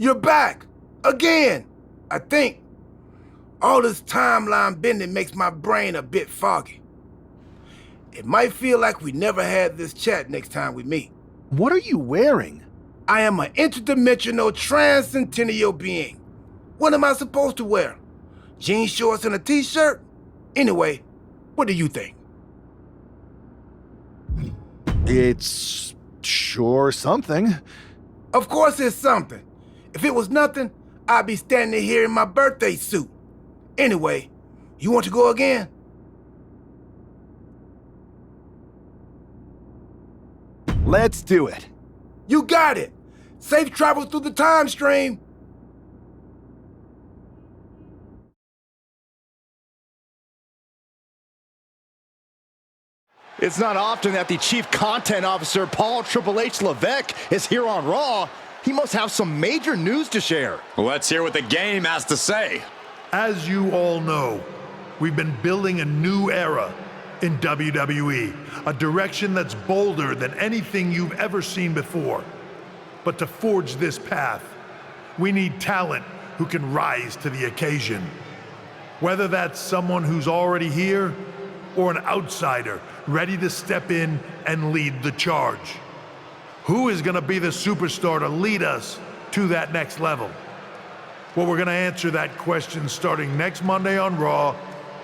You're back! Again! I think. All this timeline bending makes my brain a bit foggy. It might feel like we never had this chat next time we meet. What are you wearing? I am an interdimensional transcendental being. What am I supposed to wear? Jean shorts and a t-shirt? Anyway, what do you think? It's sure something. Of course it's something. If it was nothing, I'd be standing here in my birthday suit. Anyway, you want to go again? Let's do it. You got it! Safe travel through the time stream! It's not often that the Chief Content Officer, Paul Triple H Levesque, is here on Raw. He must have some major news to share. Let's hear what the game has to say. As you all know, we've been building a new era in WWE, a direction that's bolder than anything you've ever seen before. But to forge this path, we need talent who can rise to the occasion. Whether that's someone who's already here or an outsider ready to step in and lead the charge. Who is going to be the superstar to lead us to that next level? Well, we're going to answer that question starting next Monday on Raw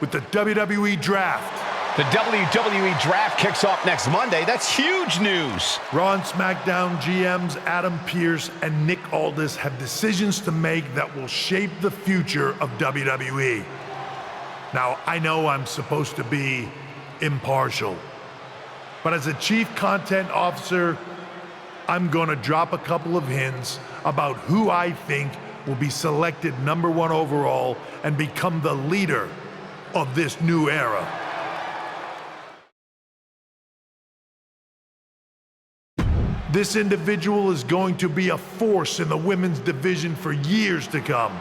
with the WWE Draft. The WWE Draft kicks off next Monday. That's huge news. Raw and SmackDown GMs Adam Pearce and Nick Aldis have decisions to make that will shape the future of WWE. Now, I know I'm supposed to be impartial, but as a Chief Content Officer, I'm gonna drop a couple of hints about who I think will be selected #1 overall and become the leader of this new era. This individual is going to be a force in the women's division for years to come.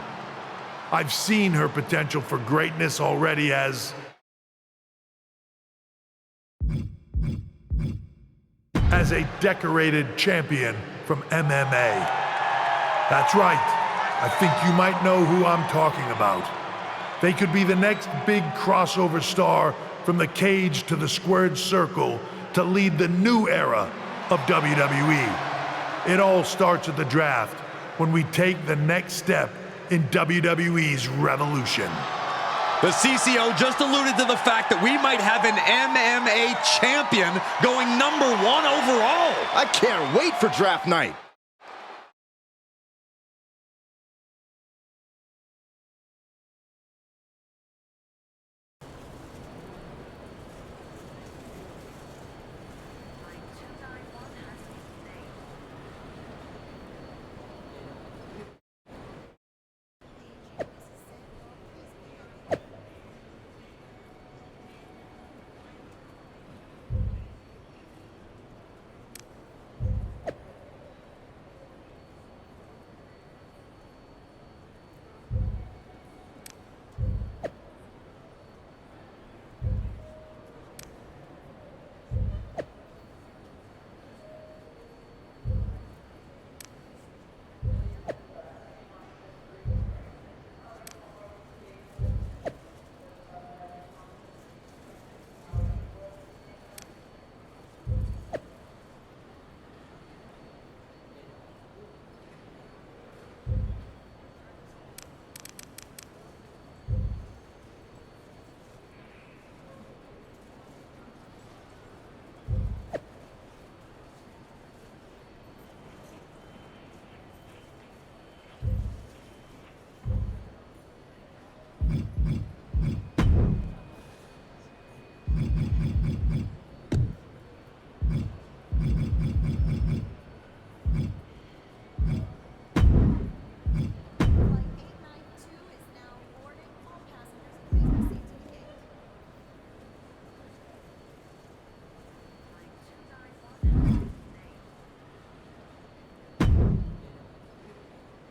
I've seen her potential for greatness already as a decorated champion from MMA. That's right. I think you might know who I'm talking about. They could be the next big crossover star from the cage to the squared circle to lead the new era of WWE. It all starts at the draft when we take the next step in WWE's revolution. The CCO just alluded to the fact that we might have an MMA champion going #1 overall. I can't wait for draft night.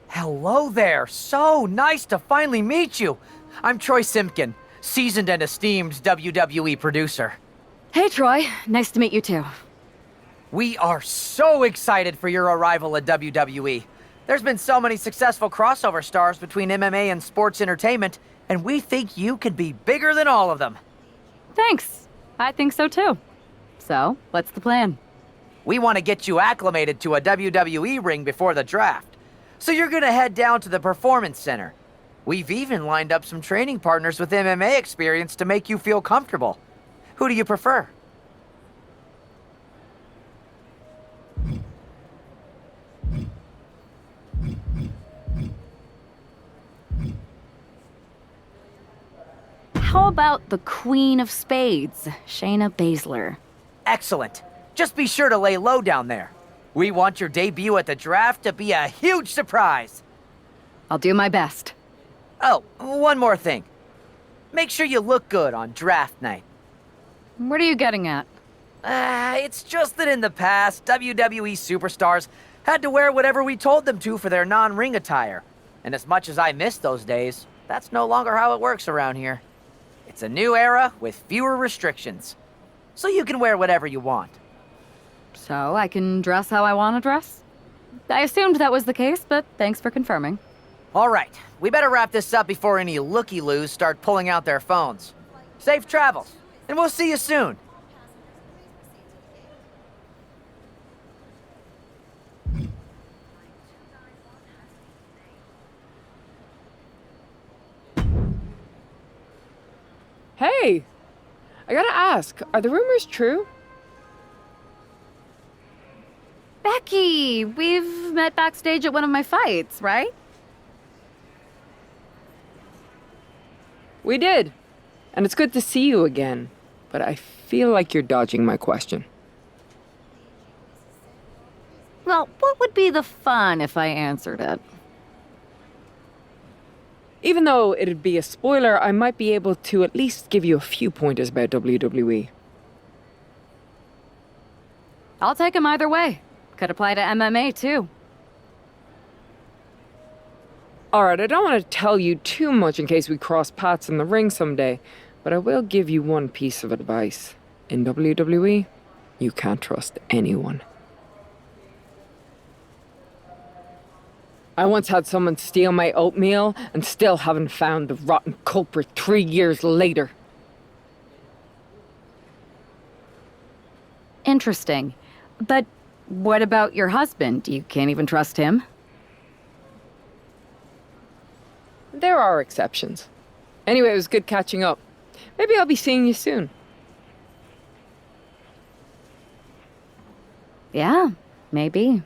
Hello there. So nice to finally meet you. I'm Troy Simpkin, seasoned and esteemed WWE producer. Hey, Troy. Nice to meet you, too. We are so excited for your arrival at WWE. There's been so many successful crossover stars between MMA and sports entertainment, and we think you could be bigger than all of them. Thanks. I think so too. So, what's the plan? We want to get you acclimated to a WWE ring before the draft. So you're gonna head down to the Performance Center. We've even lined up some training partners with MMA experience to make you feel comfortable. Who do you prefer? How about the Queen of Spades, Shayna Baszler? Excellent. Just be sure to lay low down there. We want your debut at the draft to be a huge surprise. I'll do my best. Oh, one more thing. Make sure you look good on draft night. What are you getting at? It's just that in the past, WWE superstars had to wear whatever we told them to for their non-ring attire. And as much as I miss those days, that's no longer how it works around here. It's a new era with fewer restrictions. So you can wear whatever you want. So I can dress how I want to dress? I assumed that was the case, but thanks for confirming. All right, we better wrap this up before any looky-loos start pulling out their phones. Safe travels, and we'll see you soon. Hey! I gotta ask, are the rumors true? Becky, we've met backstage at one of my fights, right? We did. And it's good to see you again. But I feel like you're dodging my question. Well, what would be the fun if I answered it? Even though it'd be a spoiler, I might be able to at least give you a few pointers about WWE. I'll take them either way. Could apply to MMA, too. Alright, I don't want to tell you too much in case we cross paths in the ring someday, but I will give you one piece of advice. In WWE, you can't trust anyone. I once had someone steal my oatmeal and still haven't found the rotten culprit 3 years later. Interesting. But what about your husband? You can't even trust him? There are exceptions. Anyway, it was good catching up. Maybe I'll be seeing you soon. Yeah, maybe.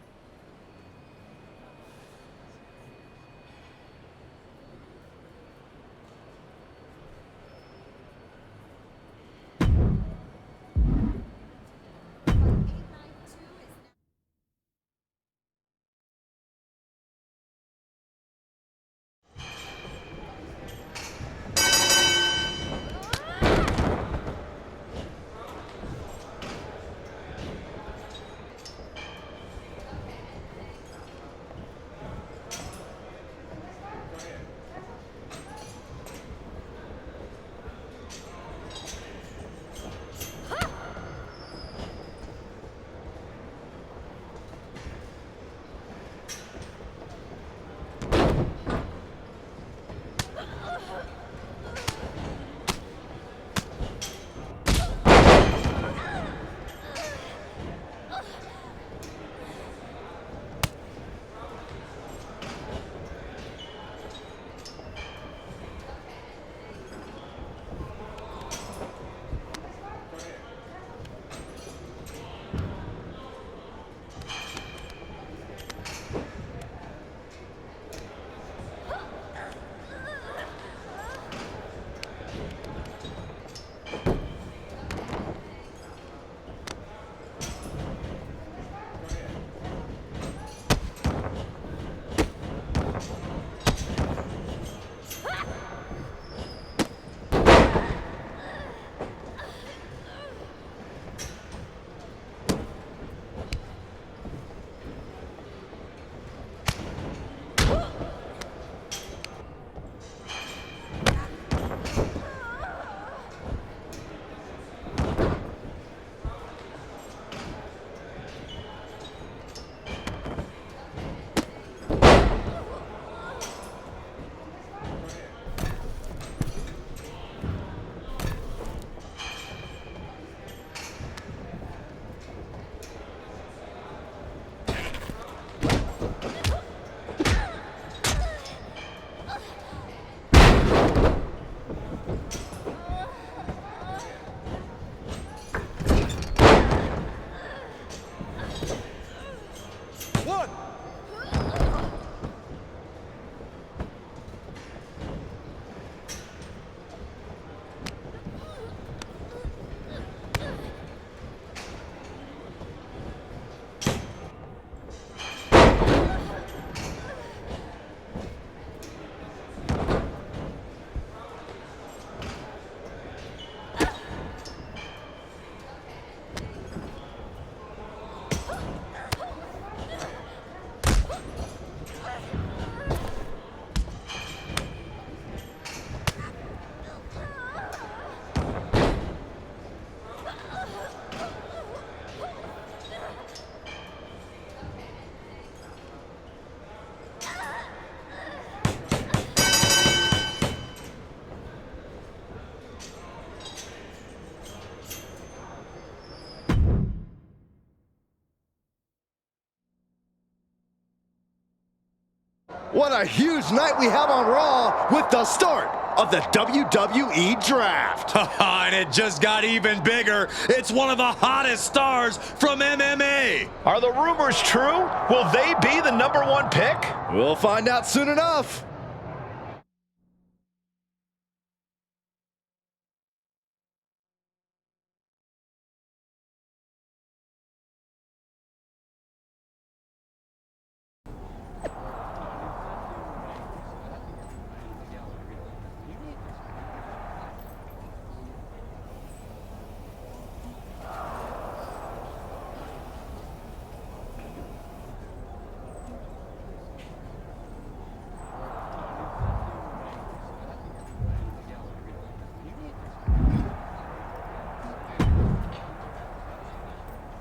What a huge night we have on Raw with the start of the WWE Draft. And it just got even bigger. It's one of the hottest stars from MMA. Are the rumors true? Will they be the #1 pick? We'll find out soon enough.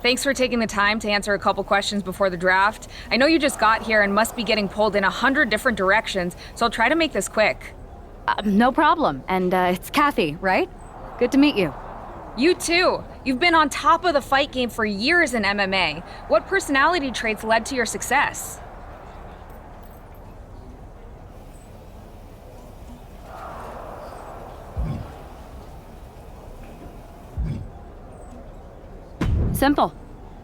Thanks for taking the time to answer a couple questions before the draft. I know you just got here and must be getting pulled in 100 different directions, so I'll try to make this quick. No problem. And it's Kathy, right? Good to meet you. You too. You've been on top of the fight game for years in MMA. What personality traits led to your success? Simple.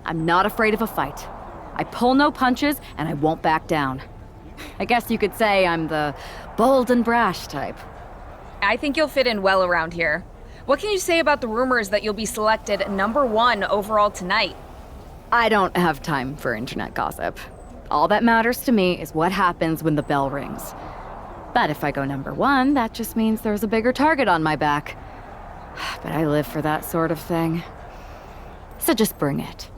I'm not afraid of a fight. I pull no punches, and I won't back down. I guess you could say I'm the bold and brash type. I think you'll fit in well around here. What can you say about the rumors that you'll be selected #1 overall tonight? I don't have time for internet gossip. All that matters to me is what happens when the bell rings. But if I go #1, that just means there's a bigger target on my back. But I live for that sort of thing. So just bring it.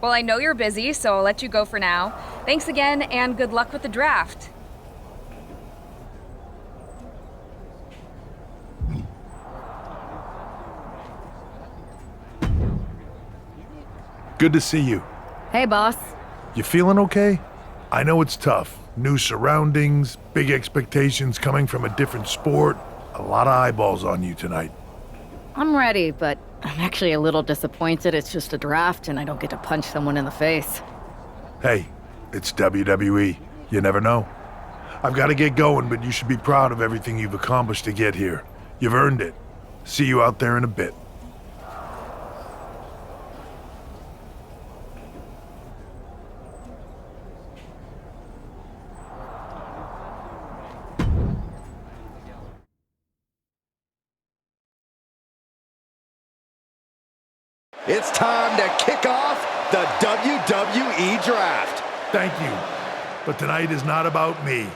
Well, I know you're busy, so I'll let you go for now. Thanks again, and good luck with the draft. Good to see you. Hey, boss. You feeling okay? I know it's tough. New surroundings, big expectations coming from a different sport. A lot of eyeballs on you tonight. I'm ready, but I'm actually a little disappointed it's just a draft and I don't get to punch someone in the face. Hey, it's WWE. You never know. I've got to get going, but you should be proud of everything you've accomplished to get here. You've earned it. See you out there in a bit. It's time to kick off the WWE Draft. Thank you. But tonight is not about me.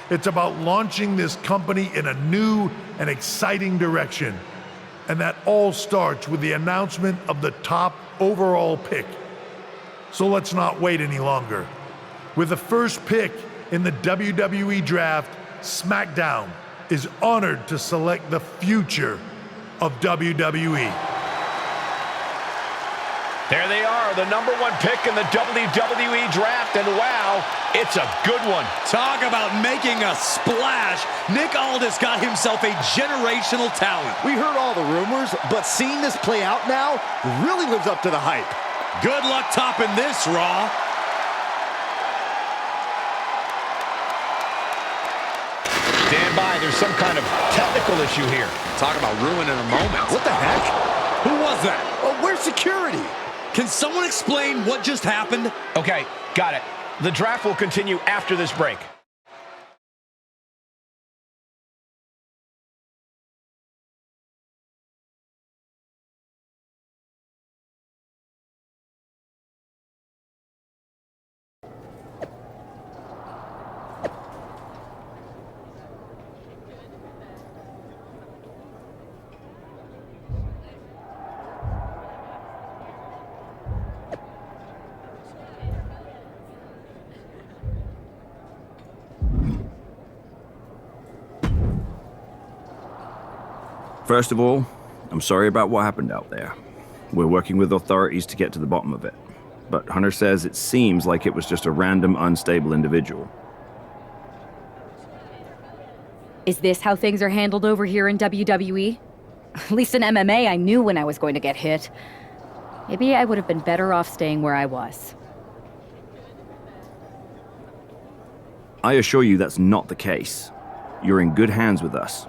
It's about launching this company in a new and exciting direction. And that all starts with the announcement of the top overall pick. So let's not wait any longer. With the first pick in the WWE Draft, SmackDown is honored to select the future of WWE. There they are, the #1 pick in the WWE Draft, and wow, it's a good one. Talk about making a splash. Nick Aldis got himself a generational talent. We heard all the rumors, but seeing this play out now really lives up to the hype. Good luck topping this, Raw. Stand by, there's some kind of technical issue here. Talk about ruining a moment. What the heck? Who was that? Where's security? Can someone explain what just happened? Okay, got it. The draft will continue after this break. First of all, I'm sorry about what happened out there. We're working with authorities to get to the bottom of it. But Hunter says it seems like it was just a random, unstable individual. Is this how things are handled over here in WWE? At least in MMA, I knew when I was going to get hit. Maybe I would have been better off staying where I was. I assure you that's not the case. You're in good hands with us.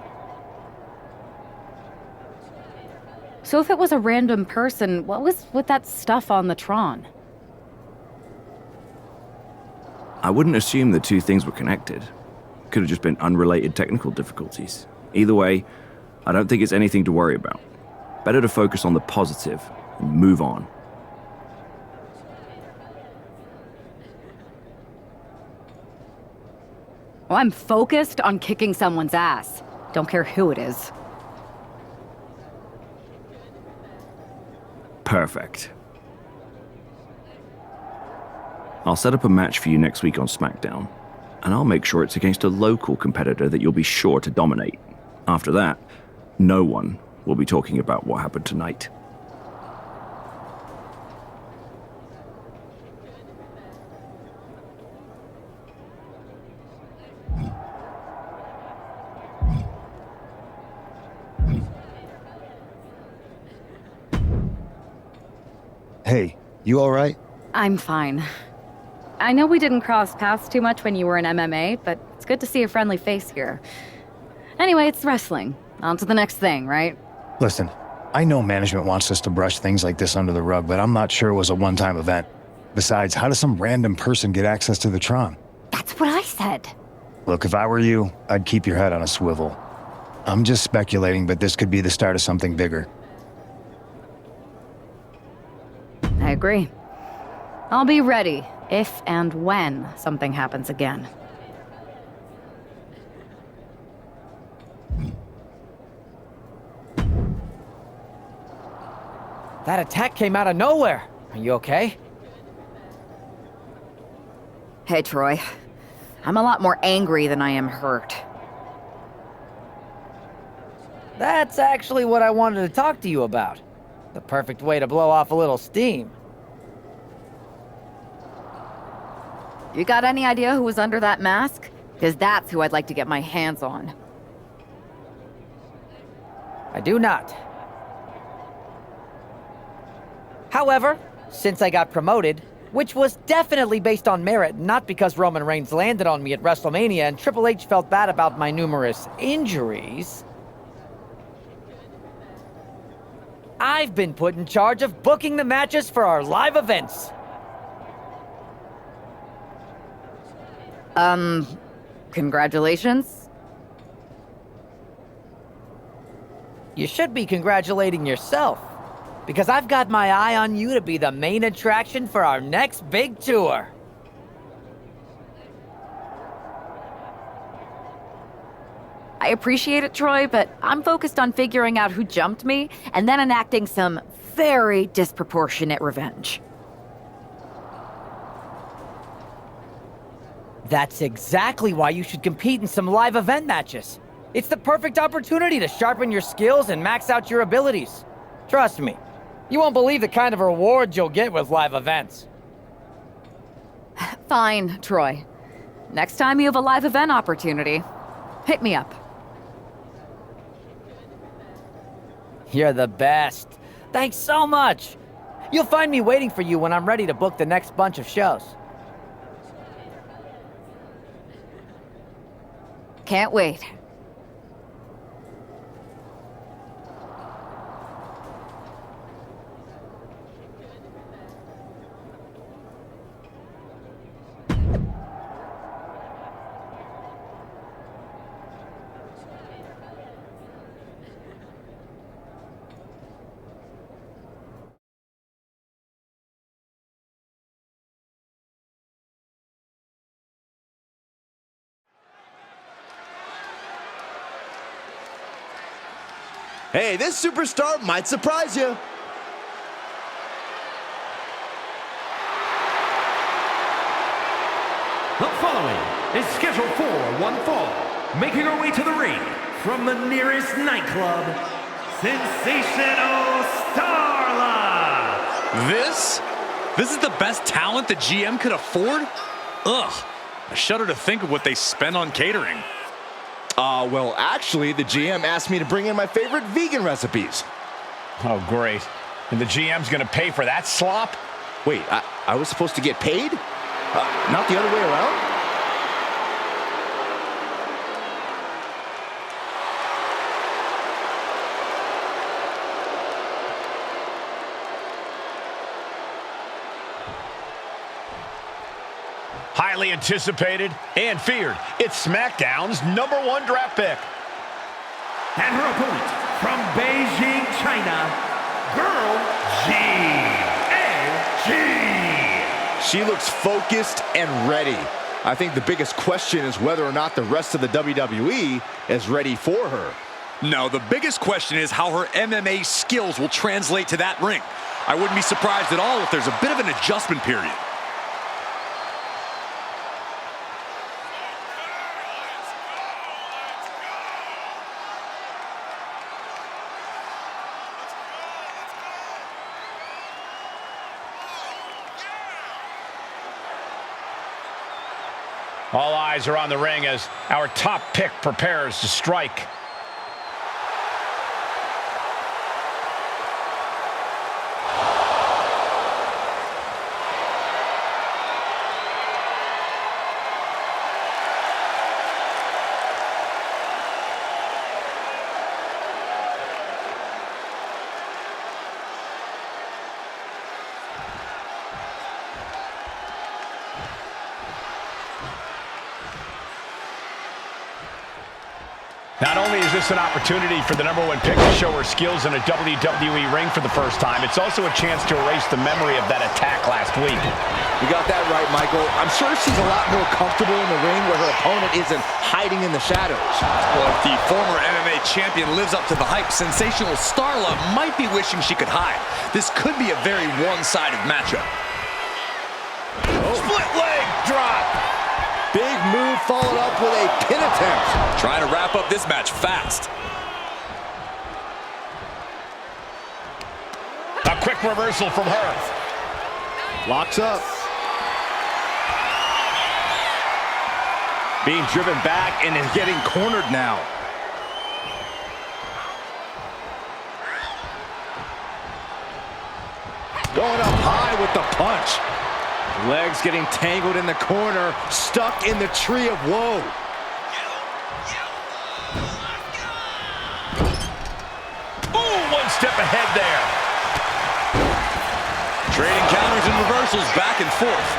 So if it was a random person, what was with that stuff on the Tron? I wouldn't assume the two things were connected. Could have just been unrelated technical difficulties. Either way, I don't think it's anything to worry about. Better to focus on the positive and move on. Well, I'm focused on kicking someone's ass. Don't care who it is. Perfect. I'll set up a match for you next week on SmackDown, and I'll make sure it's against a local competitor that you'll be sure to dominate. After that, no one will be talking about what happened tonight. Hey, you all right? I'm fine. I know we didn't cross paths too much when you were in MMA, but it's good to see a friendly face here. Anyway, it's wrestling. On to the next thing, right? Listen, I know management wants us to brush things like this under the rug, but I'm not sure it was a one-time event. Besides, how does some random person get access to the Tron? That's what I said. Look, if I were you, I'd keep your head on a swivel. I'm just speculating, but this could be the start of something bigger. I agree. I'll be ready if and when something happens again. That attack came out of nowhere. Are you okay? Hey, Troy. I'm a lot more angry than I am hurt. That's actually what I wanted to talk to you about. The perfect way to blow off a little steam. You got any idea who was under that mask? Because that's who I'd like to get my hands on. I do not. However, since I got promoted, which was definitely based on merit, not because Roman Reigns landed on me at WrestleMania and Triple H felt bad about my numerous injuries, I've been put in charge of booking the matches for our live events. Congratulations? You should be congratulating yourself, because I've got my eye on you to be the main attraction for our next big tour. I appreciate it, Troy, but I'm focused on figuring out who jumped me and then enacting some very disproportionate revenge. That's exactly why you should compete in some live event matches. It's the perfect opportunity to sharpen your skills and max out your abilities. Trust me, you won't believe the kind of rewards you'll get with live events. Fine, Troy. Next time you have a live event opportunity, hit me up. You're the best. Thanks so much. You'll find me waiting for you when I'm ready to book the next bunch of shows. Can't wait. Hey, this superstar might surprise you. The following is scheduled for one fall, making her way to the ring from the nearest nightclub, Sensational Starla! This is the best talent the GM could afford? Ugh, I shudder to think of what they spend on catering. Well, actually, the GM asked me to bring in my favorite vegan recipes. Oh, great. And the GM's gonna pay for that slop? Wait, I was supposed to get paid? Not the other way around? Highly anticipated and feared. It's SmackDown's #1 draft pick. And her opponent from Beijing, China, Girl G. She looks focused and ready. I think the biggest question is whether or not the rest of the WWE is ready for her. No, the biggest question is how her MMA skills will translate to that ring. I wouldn't be surprised at all if there's a bit of an adjustment period. All eyes are on the ring as our top pick prepares to strike. Not only is this an opportunity for the #1 pick to show her skills in a WWE ring for the first time, it's also a chance to erase the memory of that attack last week. You got that right, Michael. I'm sure she's a lot more comfortable in the ring where her opponent isn't hiding in the shadows. Well, if the former MMA champion lives up to the hype, Sensational Starla might be wishing she could hide. This could be a very one-sided matchup. Split leg drop. Big move followed up with a pin attempt. Trying to wrap up this match fast. A quick reversal from her. Locks up. Being driven back and is getting cornered now. Going up high with the punch. Legs getting tangled in the corner, stuck in the tree of woe. Ooh, one step ahead there. Trading counters and reversals back and forth.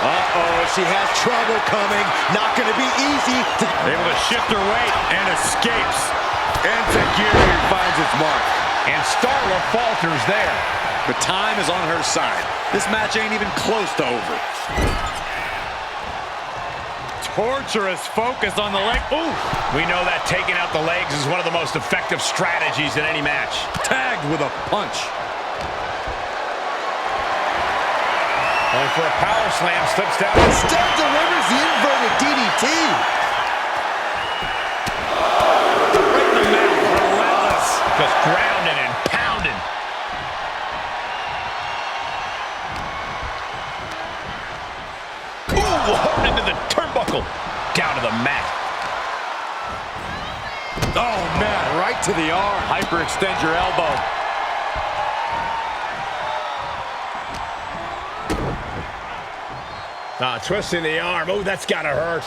Uh-oh, she has trouble coming. Not going to be easy. Able to shift her weight and escapes. And Takiri finds its mark. And Starla falters there. But time is on her side. This match ain't even close to over. Torturous focus on the leg. Ooh! We know that taking out the legs is one of the most effective strategies in any match. Tagged with a punch. Going for a power slam, slips down. Instead delivers the inverted DDT. Right in the mouth, relentless. Just grounding and pounding. Ooh, into the turnbuckle. Down to the mat. Oh, man, right to the arm. Hyperextend your elbow. Twisting the arm. Oh, that's gotta hurt.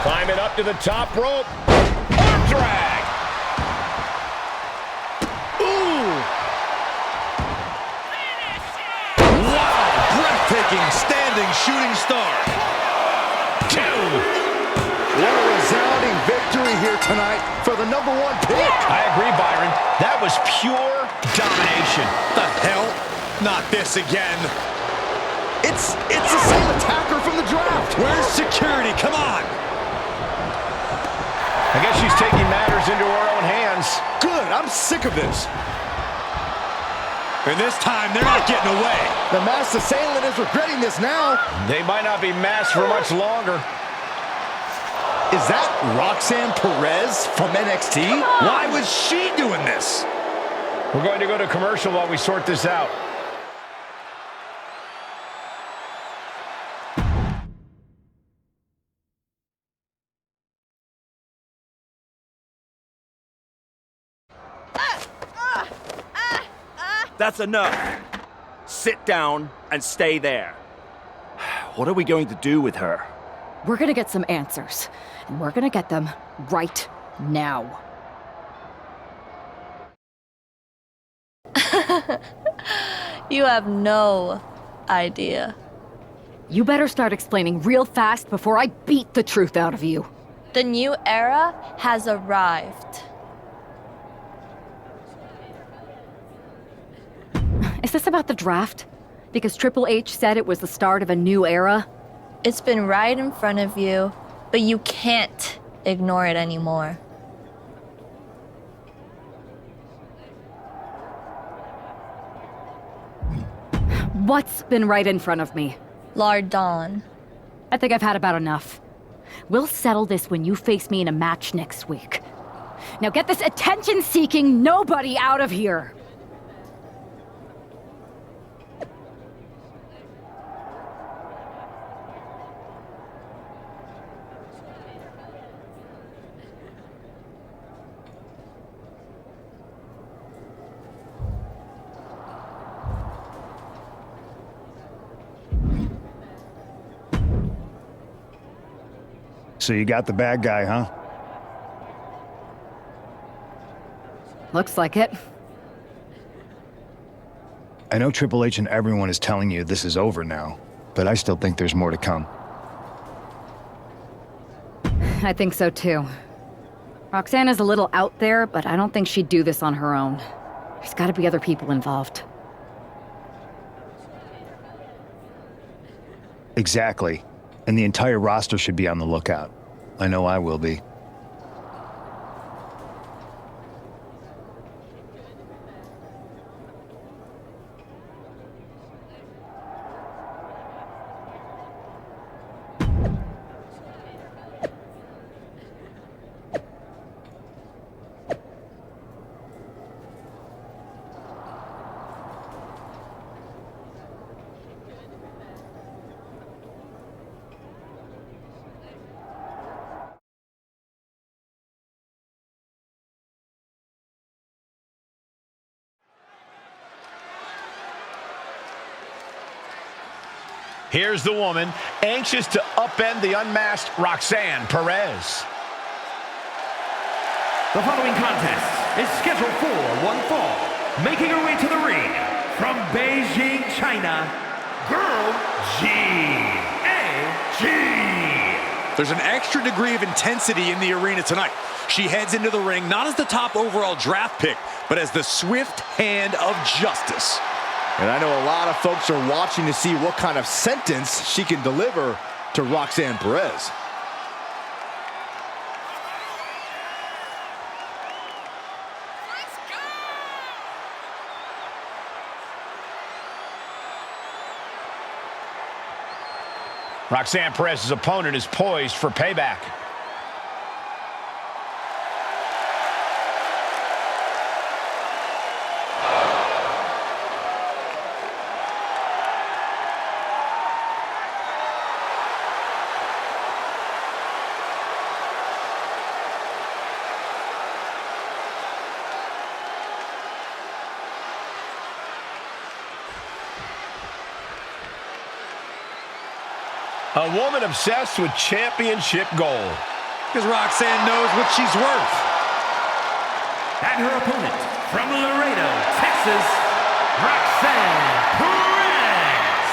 Climbing up to the top rope. Arm drag. Ooh. Wow, breathtaking standing shooting star. 2. What a resounding victory here tonight for the #1 pick. I agree, Byron. That was pure domination. The hell? Not this again. It's the same attacker from the draft. Where's security? Come on. I guess she's taking matters into her own hands. Good, I'm sick of this. And this time, they're not getting away. The masked assailant is regretting this now. They might not be masked for much longer. Is that Roxanne Perez from NXT? Why was she doing this? We're going to go to commercial while we sort this out. That's enough. Sit down and stay there. What are we going to do with her? We're gonna get some answers, and we're gonna get them right now. You have no idea. You better start explaining real fast before I beat the truth out of you. The new era has arrived. Is this about the draft? Because Triple H said it was the start of a new era? It's been right in front of you, but you can't ignore it anymore. What's been right in front of me? Lord Dawn. I think I've had about enough. We'll settle this when you face me in a match next week. Now get this attention-seeking nobody out of here! So you got the bad guy, huh? Looks like it. I know Triple H and everyone is telling you this is over now, but I still think there's more to come. I think so too. Roxanne is a little out there, but I don't think she'd do this on her own. There's gotta be other people involved. Exactly. And the entire roster should be on the lookout. I know I will be. Here's the woman, anxious to upend the unmasked Roxanne Perez. The following contest is scheduled for one fall. Making her way to the ring from Beijing, China, Girl G.A.G. There's an extra degree of intensity in the arena tonight. She heads into the ring not as the top overall draft pick, but as the swift hand of justice. And I know a lot of folks are watching to see what kind of sentence she can deliver to Roxanne Perez. Roxanne Perez's opponent is poised for payback. A woman obsessed with championship gold. Because Roxanne knows what she's worth. And her opponent from Laredo, Texas, Roxanne Perez.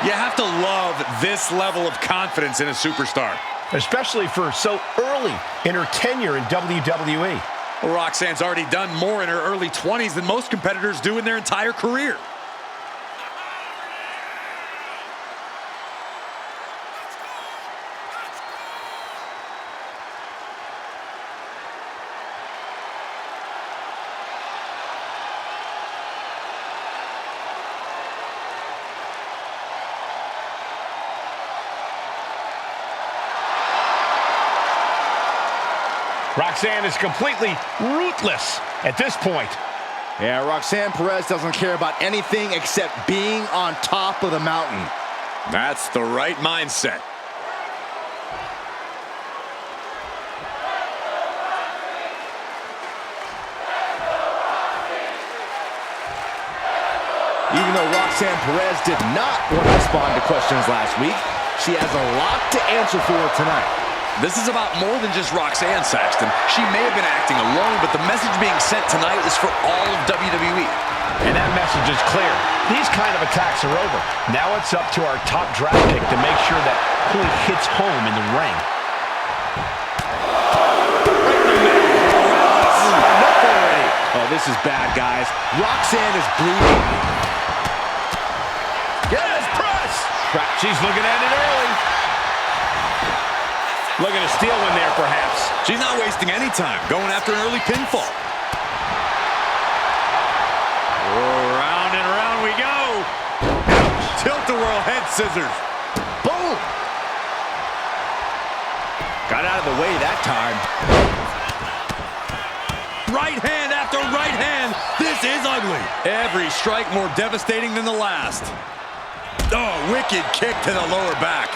You have to love this level of confidence in a superstar. Especially for so early in her tenure in WWE. Well, Roxanne's already done more in her early 20s than most competitors do in their entire career. Roxanne is completely ruthless at this point. Yeah, Roxanne Perez doesn't care about anything except being on top of the mountain. That's the right mindset. Even though Roxanne Perez did not want to respond to questions last week, she has a lot to answer for tonight. This is about more than just Roxanne, Saxton. She may have been acting alone, but the message being sent tonight is for all of WWE. And that message is clear. These kind of attacks are over. Now it's up to our top draft pick to make sure that he hits home in the ring. Enough already. Oh, this is bad, guys. Roxanne is bleeding. Yes, press! She's looking at it early. Looking to steal one there, perhaps. She's not wasting any time, going after an early pinfall. Round and round we go. Tilt-a-whirl head scissors. Boom! Got out of the way that time. Right hand after right hand. This is ugly. Every strike more devastating than the last. Oh, wicked kick to the lower back.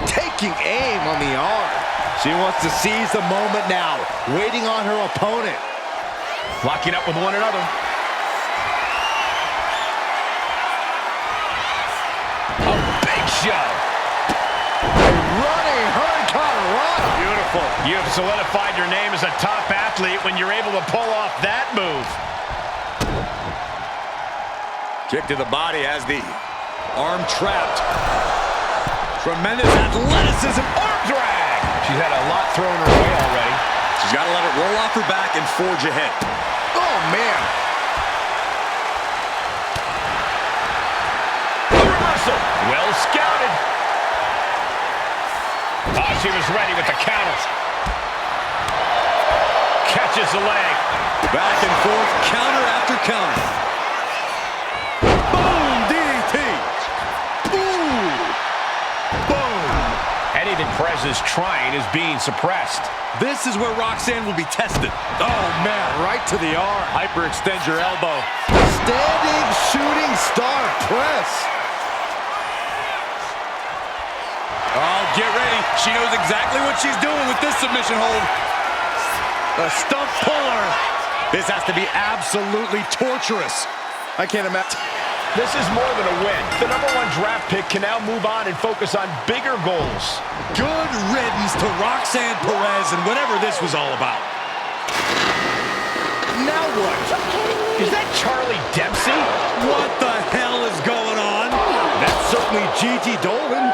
Taking aim on the arm. She wants to seize the moment now, waiting on her opponent. Locking up with one another. A big shove. Running hurricanrana. Beautiful. You have solidified your name as a top athlete when you're able to pull off that move. Kick to the body as the arm trapped. Tremendous athleticism, arm drag. She's had a lot thrown her way already. She's got to let it roll off her back and forge ahead. Oh, man. A reversal. Well scouted. Oh, she was ready with the counter. Catches the leg. Back and forth, counter after counter. Boom, DDT. Boom. Boom. Anything Perez is trying is being suppressed. This is where Roxanne will be tested. Oh, man, right to the arm. Hyperextend your elbow. Standing shooting star press. Oh, get ready. She knows exactly what she's doing with this submission hold. A stump puller. This has to be absolutely torturous. I can't imagine. This is more than a win. The #1 draft pick can now move on and focus on bigger goals. Good riddance to Roxanne Perez and whatever this was all about. Now what? Is that Charlie Dempsey? What the hell is going on? That's certainly Gigi Dolan.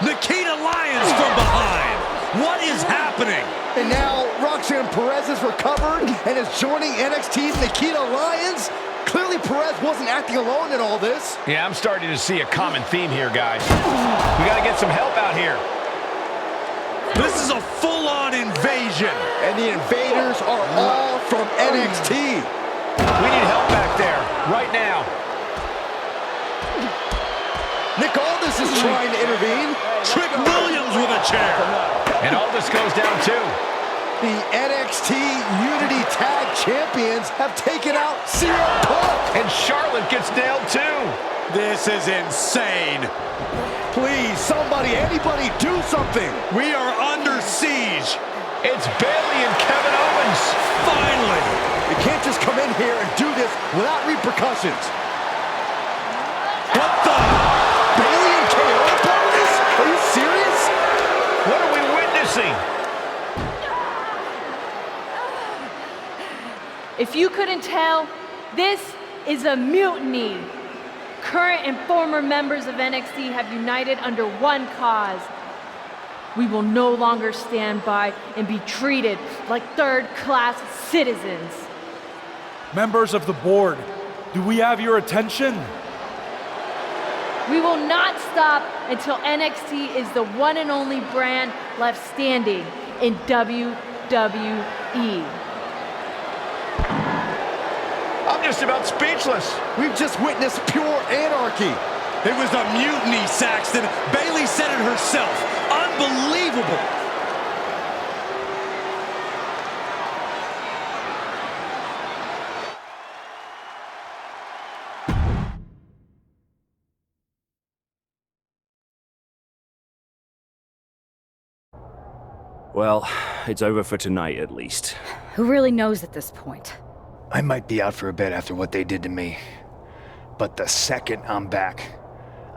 Nikita Lyons from behind. What is happening? And now Roxanne Perez is recovered and is joining NXT's Nikita Lyons. Clearly Perez wasn't acting alone in all this. Yeah, I'm starting to see a common theme here, guys. We got to get some help out here. This is a full-on invasion. And the invaders are all from NXT. We need help back there, right now. Nick Aldis is trying to intervene. Trick Williams with a chair. And Aldis goes down too. The NXT Unity Tag Champions have taken out CM Punk. And Charlotte gets nailed too. This is insane. Please, somebody, anybody, do something. We are under siege. It's Bayley and Kevin Owens. Finally. You can't just come in here and do this without repercussions. What the? Bayley and KO are part of this? Are you serious? What are we witnessing? If you couldn't tell, this is a mutiny. Current and former members of NXT have united under one cause. We will no longer stand by and be treated like third-class citizens. Members of the board, do we have your attention? We will not stop until NXT is the one and only brand left standing in WWE. I'm just about speechless. We've just witnessed pure anarchy. It was a mutiny, Saxton. Bayley said it herself. Unbelievable. Well, it's over for tonight at least. Who really knows at this point? I might be out for a bit after what they did to me. But the second I'm back,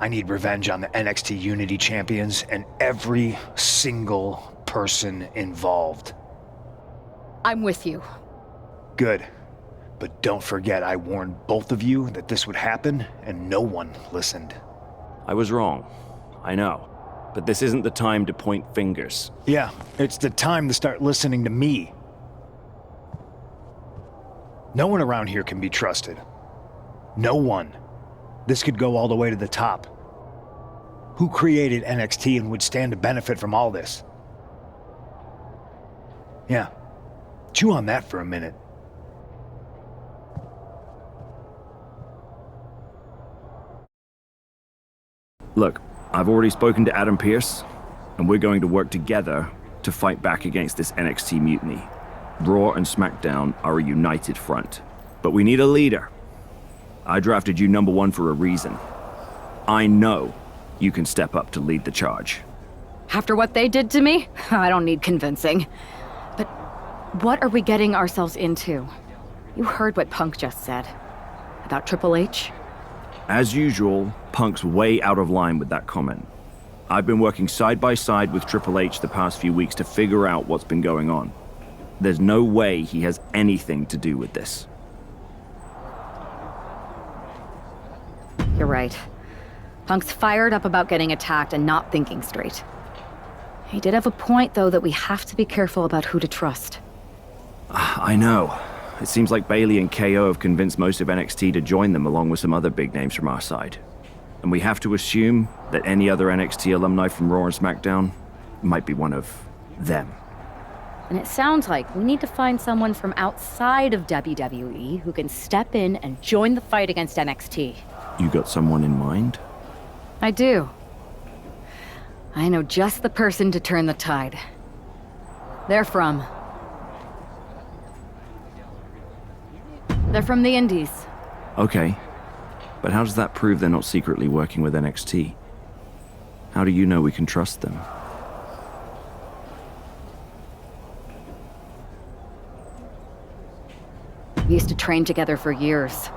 I need revenge on the NXT Unity Champions and every single person involved. I'm with you. Good. But don't forget I warned both of you that this would happen, and no one listened. I was wrong. I know. But this isn't the time to point fingers. Yeah, it's the time to start listening to me. No one around here can be trusted. No one. This could go all the way to the top. Who created NXT and would stand to benefit from all this? Yeah. Chew on that for a minute. Look, I've already spoken to Adam Pearce, and we're going to work together to fight back against this NXT mutiny. Raw and SmackDown are a united front, but we need a leader. I drafted you #1 for a reason. I know you can step up to lead the charge. After what they did to me, I don't need convincing. But what are we getting ourselves into? You heard what Punk just said. About Triple H? As usual, Punk's way out of line with that comment. I've been working side by side with Triple H the past few weeks to figure out what's been going on. There's no way he has anything to do with this. You're right. Punk's fired up about getting attacked and not thinking straight. He did have a point, though, that we have to be careful about who to trust. I know. It seems like Bayley and KO have convinced most of NXT to join them along with some other big names from our side. And we have to assume that any other NXT alumni from Raw and SmackDown might be one of them. And it sounds like we need to find someone from outside of WWE who can step in and join the fight against NXT. You got someone in mind? I do. I know just the person to turn the tide. They're from the Indies. Okay. But how does that prove they're not secretly working with NXT? How do you know we can trust them? We used to train together for years.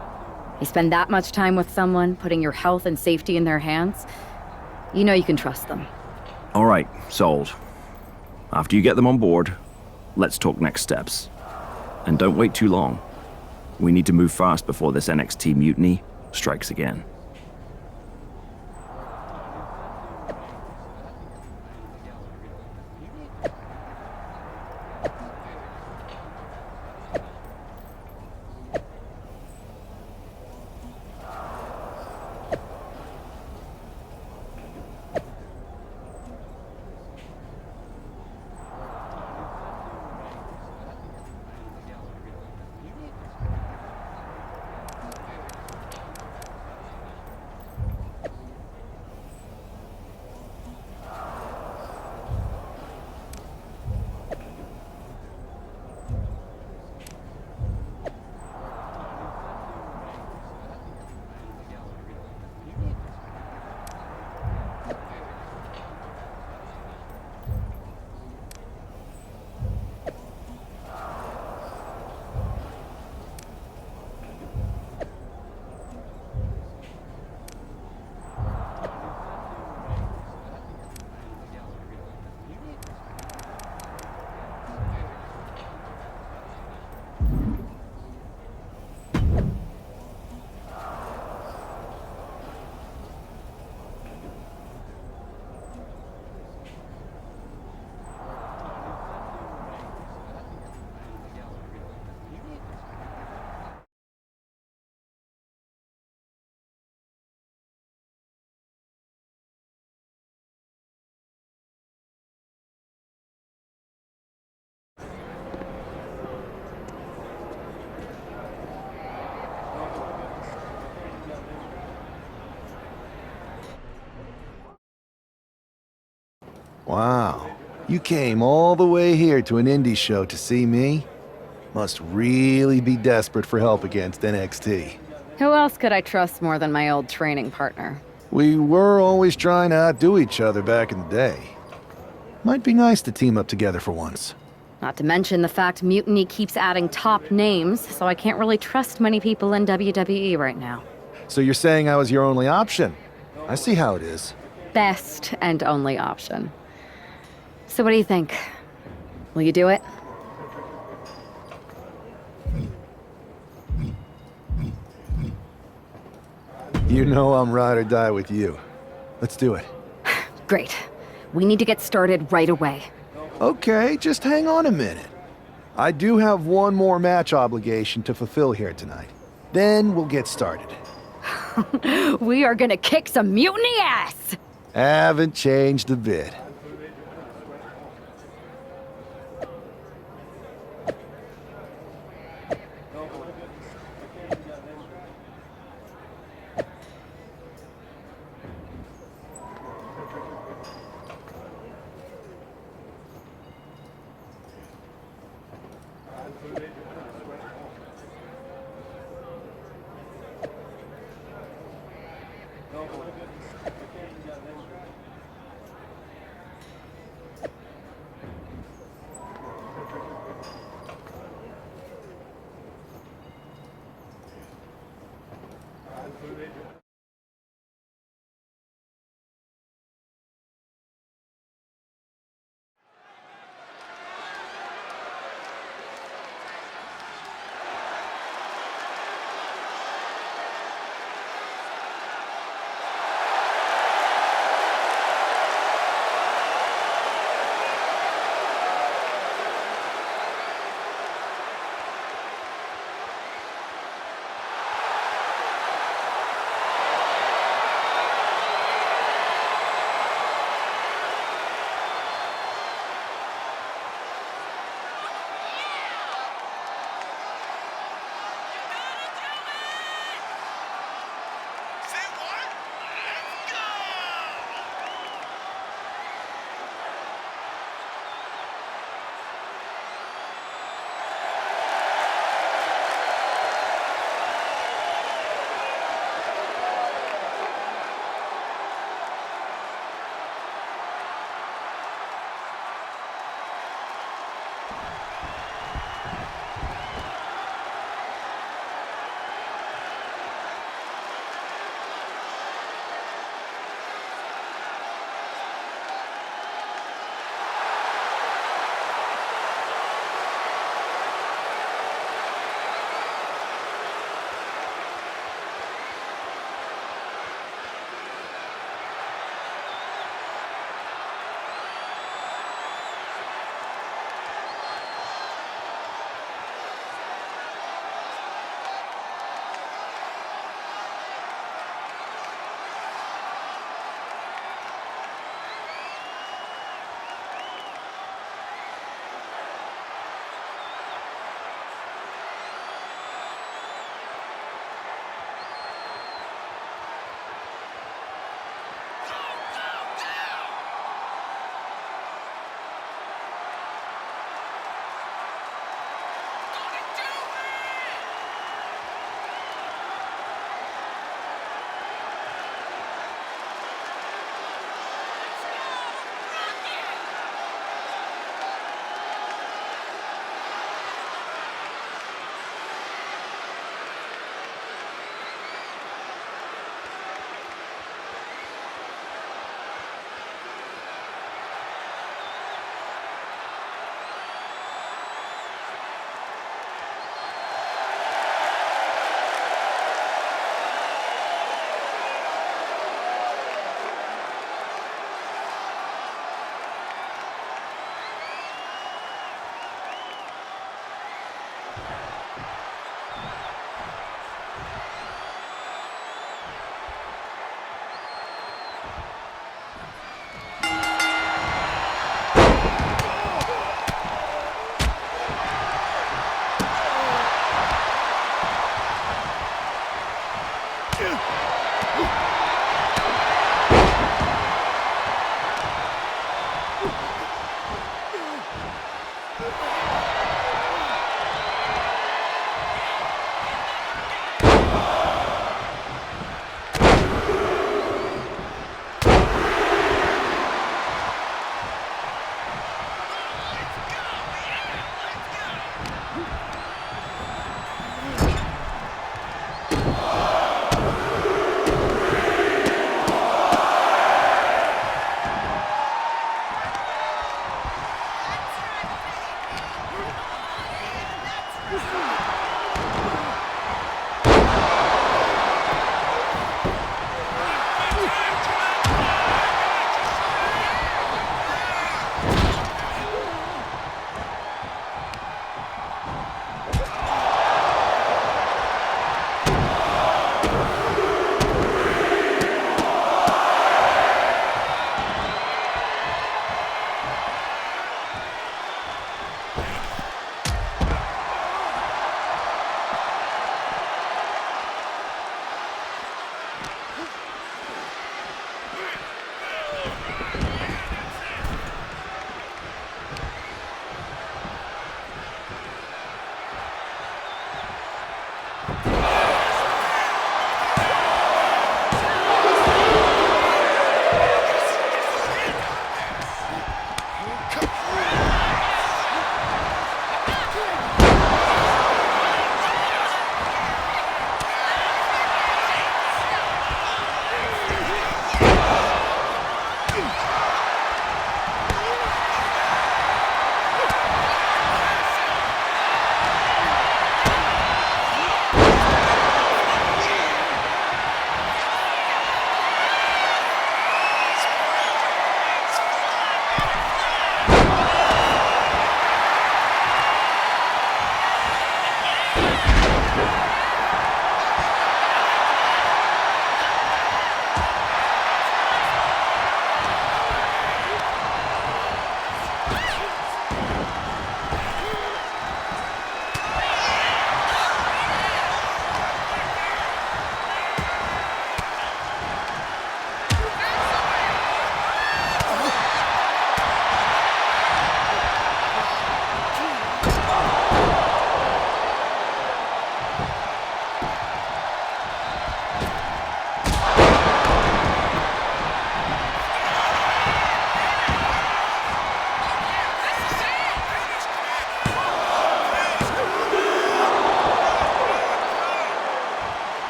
You spend that much time with someone, putting your health and safety in their hands, you know you can trust them. All right, sold. After you get them on board, let's talk next steps. And don't wait too long. We need to move fast before this NXT mutiny strikes again. Wow. You came all the way here to an indie show to see me? Must really be desperate for help against NXT. Who else could I trust more than my old training partner? We were always trying to outdo each other back in the day. Might be nice to team up together for once. Not to mention the fact Mutiny keeps adding top names, so I can't really trust many people in WWE right now. So you're saying I was your only option? I see how it is. Best and only option. So what do you think? Will you do it? You know I'm ride or die with you. Let's do it. Great. We need to get started right away. Okay, just hang on a minute. I do have one more match obligation to fulfill here tonight. Then we'll get started. We are gonna kick some mutiny ass! Haven't changed a bit.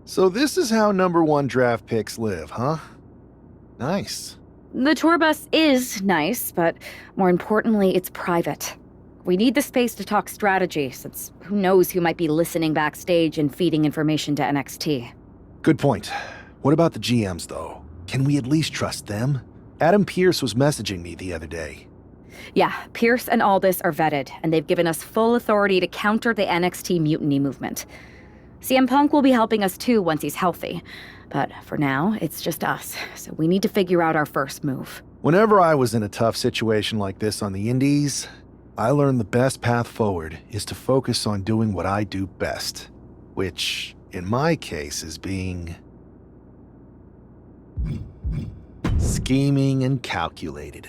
So this is how #1 draft picks live, huh? Nice. The tour bus is nice, but more importantly, it's private. We need the space to talk strategy, since who knows who might be listening backstage and feeding information to NXT. Good point. What about the GMs, though? Can we at least trust them? Adam Pearce was messaging me the other day. Yeah, Pierce and Aldis are vetted, and they've given us full authority to counter the NXT mutiny movement. CM Punk will be helping us too once he's healthy. But for now, it's just us, so we need to figure out our first move. Whenever I was in a tough situation like this on the Indies, I learned the best path forward is to focus on doing what I do best, which, in my case, is being scheming and calculated.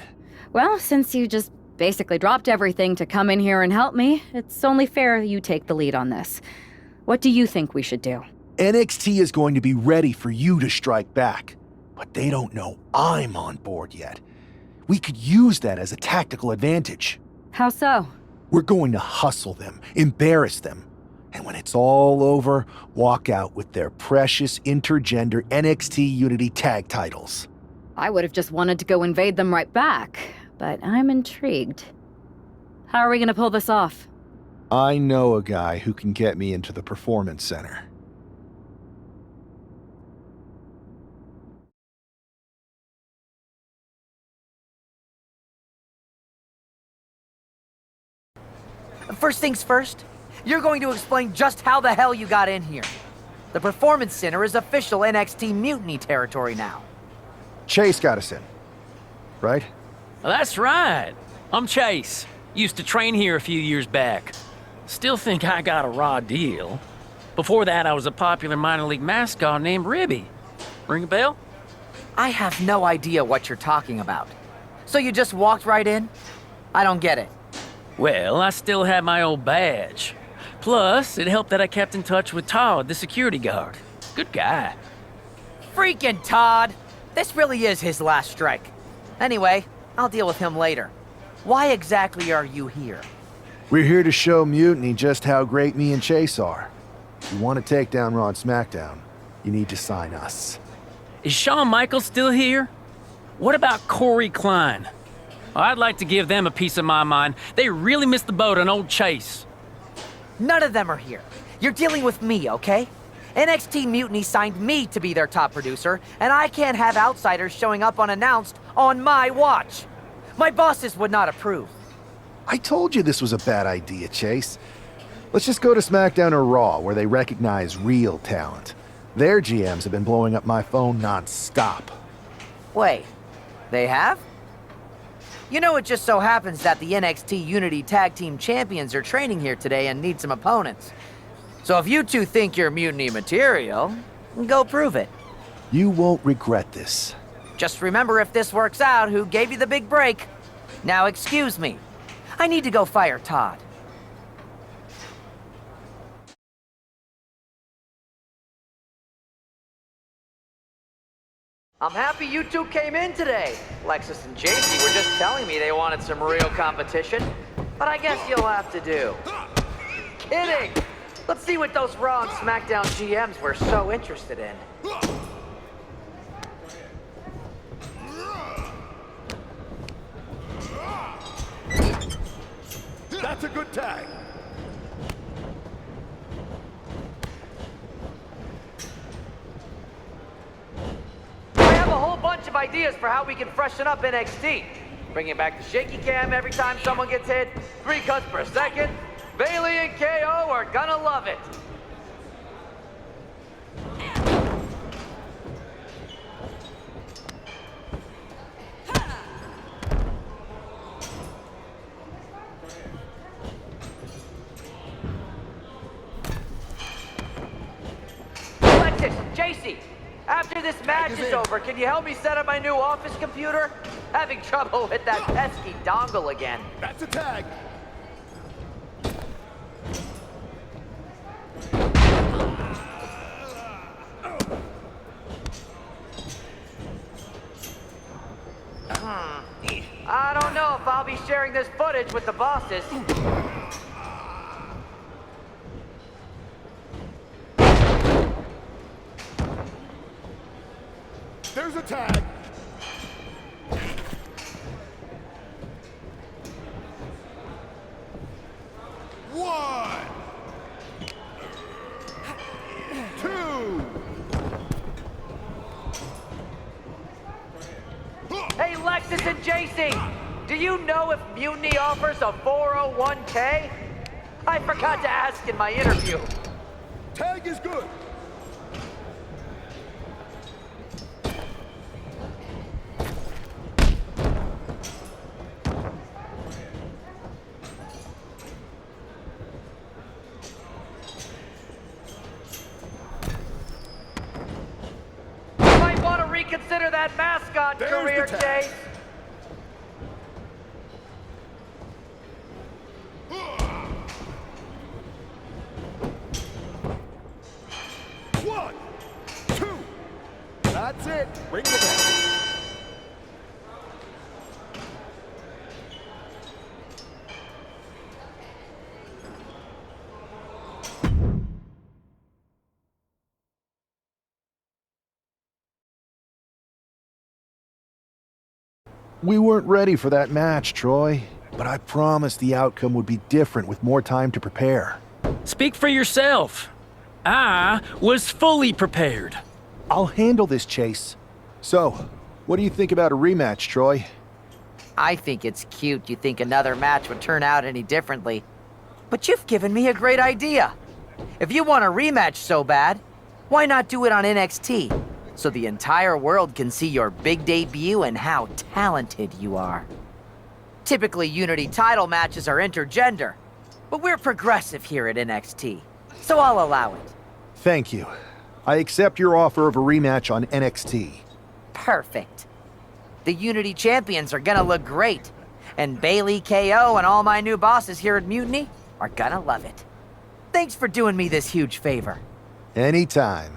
Well, since you just basically dropped everything to come in here and help me, it's only fair you take the lead on this. What do you think we should do? NXT is going to be ready for you to strike back, but they don't know I'm on board yet. We could use that as a tactical advantage. How so? We're going to hustle them, embarrass them, and when it's all over, walk out with their precious intergender NXT Unity tag titles. I would have just wanted to go invade them right back, but I'm intrigued. How are we gonna pull this off? I know a guy who can get me into the Performance Center. First things first, you're going to explain just how the hell you got in here. The Performance Center is official NXT mutiny territory now. Chase got us in, right? That's right. I'm Chase. Used to train here a few years back. Still think I got a raw deal. Before that, I was a popular minor league mascot named Ribby. Ring a bell? I have no idea what you're talking about. So you just walked right in? I don't get it. Well, I still had my old badge. Plus, it helped that I kept in touch with Todd, the security guard. Good guy. Freaking Todd! This really is his last strike. Anyway, I'll deal with him later. Why exactly are you here? We're here to show Mutiny just how great me and Chase are. If you want to take down Raw and SmackDown, you need to sign us. Is Shawn Michaels still here? What about Corey Klein? I'd like to give them a piece of my mind. They really missed the boat on old Chase. None of them are here. You're dealing with me, okay? NXT Mutiny signed me to be their top producer, and I can't have outsiders showing up unannounced on my watch. My bosses would not approve. I told you this was a bad idea, Chase. Let's just go to SmackDown or Raw, where they recognize real talent. Their GMs have been blowing up my phone non-stop. Wait, they have? You know, it just so happens that the NXT Unity Tag Team Champions are training here today and need some opponents. So if you two think you're mutiny material, go prove it. You won't regret this. Just remember, if this works out, who gave you the big break. Now excuse me. I need to go fire Todd. I'm happy you two came in today. Lexis and Jacy were just telling me they wanted some real competition, but I guess you'll have to do. Kidding! Let's see what those Raw and SmackDown GMs were so interested in. That's a good tag. I have a whole bunch of ideas for how we can freshen up NXT. Bringing back the shaky cam every time someone gets hit, 3 cuts per second. Bailey and KO are gonna love it. Lexis, Jacy, after this match is over, can you help me set up my new office computer? Having trouble with that pesky dongle again. That's a tag. I don't know if I'll be sharing this footage with the bosses. There's a tag. One. Two. Hey, Lexis and Jacy! Do you know if Mutiny offers a 401k? I forgot to ask in my interview. Tag is good. Might want to reconsider that mascot career, Jayne. One, two. That's it. Ring the bell. We weren't ready for that match, Troy, but I promised the outcome would be different with more time to prepare. Speak for yourself. I was fully prepared. I'll handle this, Chase. So, what do you think about a rematch, Troy? I think it's cute you think another match would turn out any differently. But you've given me a great idea. If you want a rematch so bad, why not do it on NXT? So the entire world can see your big debut and how talented you are. Typically, Unity title matches are intergender, but we're progressive here at NXT, so I'll allow it. Thank you. I accept your offer of a rematch on NXT. Perfect. The Unity champions are gonna look great, and Bailey, KO, and all my new bosses here at Mutiny are gonna love it. Thanks for doing me this huge favor. Anytime.